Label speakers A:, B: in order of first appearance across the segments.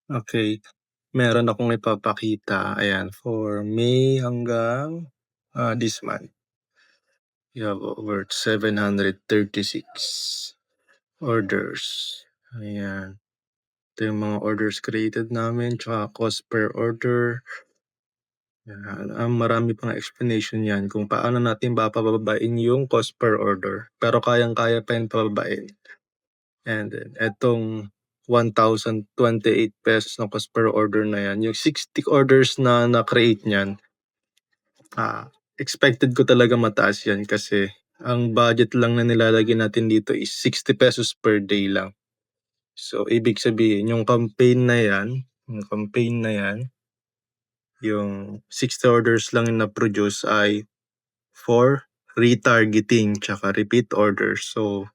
A: Okay, meron akong ipapakita, ayan, for May hanggang, this month. We have over 736 orders. Ayan, ito yung mga orders created namin tsaka cost per order. Yan, marami pang explanation yan kung paano natin papababain yung cost per order, pero kayang-kaya pa yan pababain. And then etong ₱1,028 na cost per order na yan, yung 60 orders na na-create niyan, expected ko talaga mataas yan kasi ang budget lang na nilalagay natin dito is ₱60 per day lang. So ibig sabihin yung 60 orders lang yung na-produce ay for retargeting tsaka repeat orders. So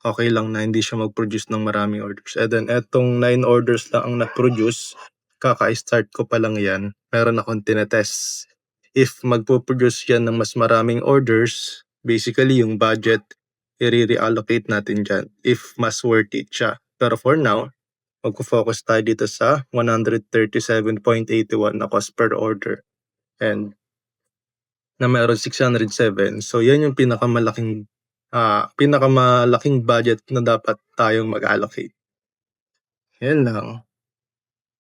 A: okay lang na hindi siya mag-produce ng maraming orders. And then etong 9 orders lang ang na-produce, kaka-start ko pa lang yan, meron akong tinetest. If magpo-produce yan ng mas maraming orders, basically yung budget, i-reallocate natin dyan if mas worth it siya. Pero for now, magfo-focus tayo dito sa 137.81 na cost per order and na meron 607. So yan yung pinakamalaking budget na dapat tayong mag-allocate. Yan lang.